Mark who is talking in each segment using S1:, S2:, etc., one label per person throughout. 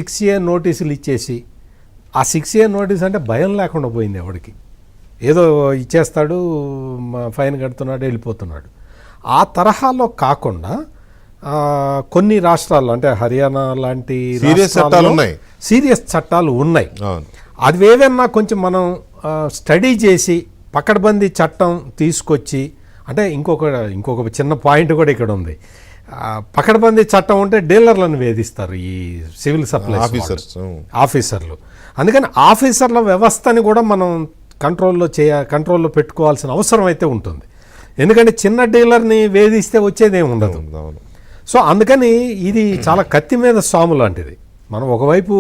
S1: 6A నోటీసులు ఇచ్చేసి ఆ 6A నోటీస్ అంటే భయం లేకుండా పోయింది ఎవరికి. ఏదో ఇచ్చేస్తాడు, ఫైన్ కడుతున్నాడు, వెళ్ళిపోతున్నాడు. ఆ తరహాలో కాకుండా కొన్ని రాష్ట్రాల్లో అంటే హర్యానా లాంటి సీరియస్ చట్టాలు ఉన్నాయి. అది ఏదన్నా కొంచెం మనం స్టడీ చేసి పకడ్బందీ చట్టం తీసుకొచ్చి, అంటే ఇంకొక చిన్న పాయింట్ కూడా ఇక్కడ ఉంది. పకడ్బందీ చట్టం ఉంటే డీలర్లను వేధిస్తారు ఈ సివిల్ సప్లై ఆఫీసర్లు. అందుకని ఆఫీసర్ల వ్యవస్థని కూడా మనం కంట్రోల్లో పెట్టుకోవాల్సిన అవసరం అయితే ఉంటుంది. ఎందుకంటే చిన్న డీలర్ని వేధిస్తే వచ్చేదేమి ఉండదు. సో అందుకని ఇది చాలా కత్తి మీద సాము లాంటిది. మనం ఒకవైపు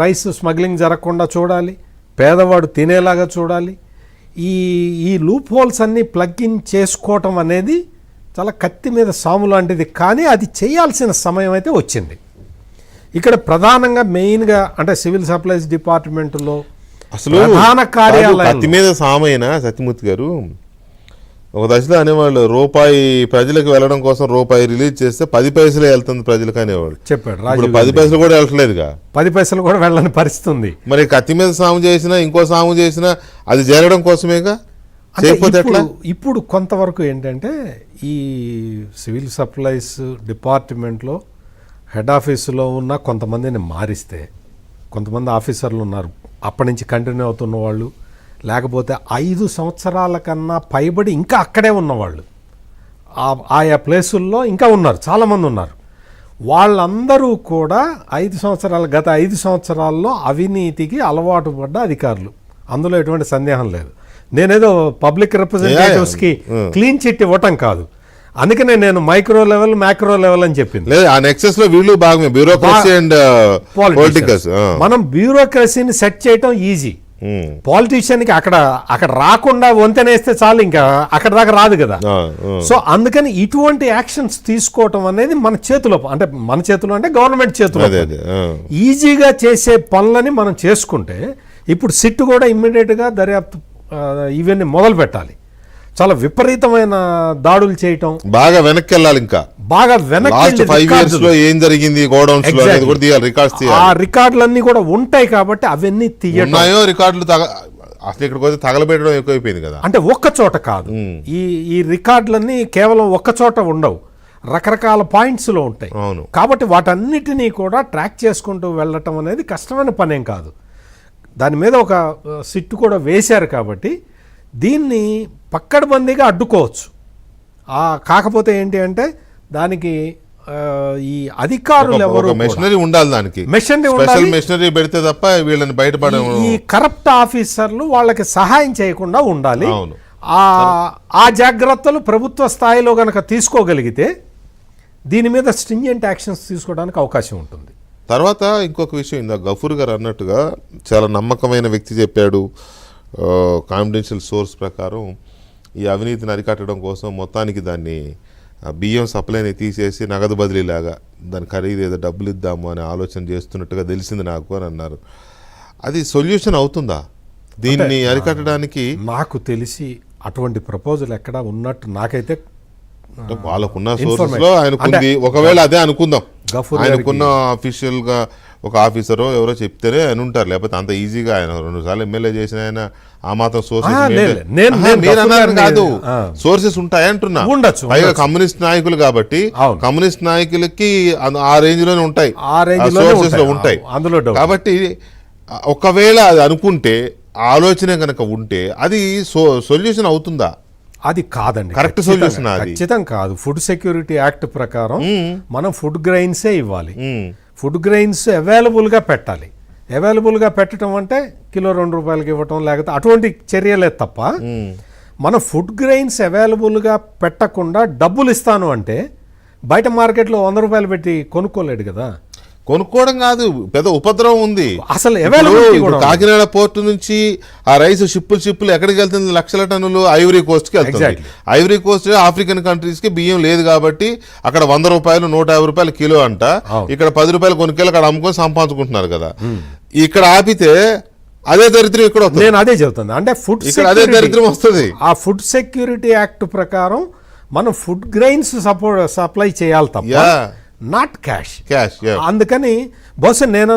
S1: రైస్ స్మగ్లింగ్ జరగకుండా చూడాలి, పేదవాడు తినేలాగా చూడాలి. ఈ లూప్ హోల్స్ అన్నీ ప్లగ్ ఇన్ చేసుకోవటం అనేది చాలా కత్తి మీద సాము లాంటిది. కానీ అది చేయాల్సిన సమయం అయితే వచ్చింది. ఇక్కడ ప్రధానంగా మెయిన్గా అంటే సివిల్ సప్లైస్ డిపార్ట్మెంట్లో
S2: అసలు ప్రధాన కార్యాలయం కత్తి మీద సామైన సత్యమూర్తి గారు ఒక దశలో అనేవాళ్ళు రూపాయి ప్రజలకు వెళ్ళడం కోసం రూపాయి రిలీజ్ చేస్తే 10 పైసలే వెళ్తుంది ప్రజలకు అనేవాళ్ళు
S1: చెప్పాడు.
S2: 10 పైసలు కూడా వెళ్ళట్లేదుగా,
S1: 10 పైసలు కూడా వెళ్ళని పరిస్థితి ఉంది.
S2: మరి కత్తి మీద సాము చేసినా ఇంకో సాము చేసినా అది జరగడం కోసమేగా.
S1: ఇప్పుడు కొంతవరకు ఏంటంటే ఈ సివిల్ సప్లైస్ డిపార్ట్మెంట్లో హెడ్ ఆఫీసులో ఉన్న కొంతమందిని మారిస్తే, కొంతమంది ఆఫీసర్లు ఉన్నారు అప్పటి నుంచి కంటిన్యూ అవుతున్న వాళ్ళు, లేకపోతే 5 సంవత్సరాల కన్నా పైబడి ఇంకా అక్కడే ఉన్నవాళ్ళు ఆయా ప్లేసుల్లో ఇంకా ఉన్నారు, చాలామంది ఉన్నారు. వాళ్ళందరూ కూడా గత 5 సంవత్సరాల్లో అవినీతికి అలవాటు పడ్డ అధికారులు. అందులో ఎటువంటి సందేహం లేదు. నేనేదో పబ్లిక్ రిప్రజెంటేటివ్స్కి క్లీన్ చిట్ ఇవ్వటం కాదు. అందుకనే నేను మైక్రో లెవెల్ మ్యాక్రో లెవెల్ అని చెప్పింది. మనం బ్యూరోక్రసీని సెట్ చేయటం ఈజీ. పాలిటీషియన్కి అక్కడ రాకుండా వంతెనేస్తే చాలు, ఇంకా అక్కడ దాకా రాదు కదా. సో అందుకని ఇటువంటి యాక్షన్స్ తీసుకోవటం అనేది మన చేతిలో అంటే గవర్నమెంట్ చేతిలో. ఈజీగా చేసే పనులని మనం చేసుకుంటే ఇప్పుడు సిట్ కూడా ఇమ్మీడియట్గా దర్యాప్తు ఇవన్నీ మొదలు పెట్టాలి. చాలా విపరీతమైన దాడులు చేయటం,
S2: బాగా వెనక్కి వెళ్ళాలి. ఇంకా బాగా వెనక్కి 5 years లో ఏం జరిగింది ఆ
S1: రికార్డులన్నీ కూడా ఉంటాయి కాబట్టి అవన్నీ తీయటం.
S2: రికార్డులు అసలు ఇక్కడికి వచ్చి తగలబెట్టడం ఎక్కువైపోయింది కదా.
S1: అంటే ఒక్క చోట కాదు, ఈ రికార్డులన్నీ కేవలం ఒక్క చోట ఉండవు, రకరకాల పాయింట్స్లో ఉంటాయి. కాబట్టి వాటన్నిటినీ కూడా ట్రాక్ చేసుకుంటూ వెళ్ళటం అనేది కష్టమైన పనేం కాదు. దాని మీద ఒక సిట్టు కూడా వేశారు కాబట్టి దీన్ని పక్కడబందీగా అడ్డుకోవచ్చు. కాకపోతే ఏంటి అంటే దానికి ఈ అధికారులు ఎవరు
S2: మెషినరీ ఉండాలి, దానికి మెషినరీ పెడితే తప్ప వీళ్ళని బయటపడ
S1: ఈ కరప్ట్ ఆఫీసర్లు వాళ్ళకి సహాయం చేయకుండా ఉండాలి. ఆ జాగ్రత్తలు ప్రభుత్వ స్థాయిలో గనక తీసుకోగలిగితే దీని మీద స్ట్రింజెంట్ యాక్షన్స్ తీసుకోవడానికి అవకాశం ఉంటుంది.
S2: తర్వాత ఇంకొక విషయం, ఇందాక గఫూర్ గారు అన్నట్టుగా చాలా నమ్మకమైన వ్యక్తి చెప్పాడు, కాన్ఫిడెన్షియల్ సోర్స్ ప్రకారం ఈ అవినీతిని అరికట్టడం కోసం మొత్తానికి దాన్ని బియ్యం సప్లైని తీసేసి నగదు బదిలీలాగా దాని ఖరీదు ఏదో డబ్బులు ఇద్దాము అనే ఆలోచన చేస్తున్నట్టుగా తెలిసింది నాకు అని అన్నారు. అది సొల్యూషన్ అవుతుందా దీన్ని అరికట్టడానికి?
S1: నాకు తెలిసి అటువంటి ప్రపోజల్ ఎక్కడ ఉన్నట్టు నాకైతే
S2: వాళ్ళకున్న సోర్సెస్ లో ఆయనకుంది. ఒకవేళ అదే అనుకుందాం, ఆయనకున్న అఫీషియల్ గా ఒక ఆఫీసరో ఎవరో చెప్తేనే అని ఉంటారు, లేకపోతే అంత ఈజీగా ఆయన 2 సార్లు ఎమ్మెల్యే చేసిన ఆయన ఆ మాత్రం సోర్సెస్ కాదు, సోర్సెస్ ఉంటాయంటున్నా. పైగా కమ్యూనిస్ట్ నాయకులు కాబట్టి కమ్యూనిస్ట్ నాయకులకి ఆ రేంజ్ లోనే ఉంటాయి, సోర్సెస్ లో ఉంటాయి. కాబట్టి ఒకవేళ అది అనుకుంటే, ఆలోచన కనుక ఉంటే అది సొల్యూషన్ అవుతుందా?
S1: అది కాదండి,
S2: కరెక్ట్ సొల్యూషన్
S1: ఖచ్చితం కాదు. ఫుడ్ సెక్యూరిటీ యాక్ట్ ప్రకారం మనం ఫుడ్ గ్రెయిన్సే ఇవ్వాలి. ఫుడ్ గ్రెయిన్స్ అవైలబుల్గా పెట్టాలి. అవైలబుల్గా పెట్టడం అంటే కిలో 2 రూపాయలకి ఇవ్వటం, లేకపోతే అటువంటి చర్యలే తప్ప మనం ఫుడ్ గ్రెయిన్స్ అవైలబుల్గా పెట్టకుండా డబ్బులు ఇస్తాను అంటే బయట మార్కెట్లో 100 రూపాయలు పెట్టి కొనుక్కోలేడు కదా.
S2: కొనుక్కోవడం కాదు, పెద్ద ఉపద్రవం ఉంది
S1: అసలు.
S2: కాకినాడ పోర్టు నుంచి ఆ రైస్ షిప్పులు ఎక్కడికి వెళ్తుంది? లక్షల టన్నులు ఐవరీ కోస్ట్ కి వెళ్తుంది. ఐవరీ కోస్ట్ ఆఫ్రికన్ కంట్రీస్ కి బియ్యం లేదు కాబట్టి అక్కడ 100 రూపాయలు 150 రూపాయలు కిలో అంట, ఇక్కడ 10 రూపాయలు కొనుక్కెళ్ళి అక్కడ అమ్ముకొని సంపాదించుకుంటున్నారు కదా. ఇక్కడ ఆపితే అదే దరిద్రం ఇక్కడ వస్తుంది.
S1: నేను అదే చెబుతాను, అంటే ఫుడ్
S2: అదే దరిద్రం వస్తుంది.
S1: ఆ ఫుడ్ సెక్యూరిటీ యాక్ట్ ప్రకారం మనం ఫుడ్ గ్రెయిన్స్ సప్లై చేయాలి తప్ప నాట్ క్యాష్.
S2: క్యాష్
S1: అందుకని బహుశా నేను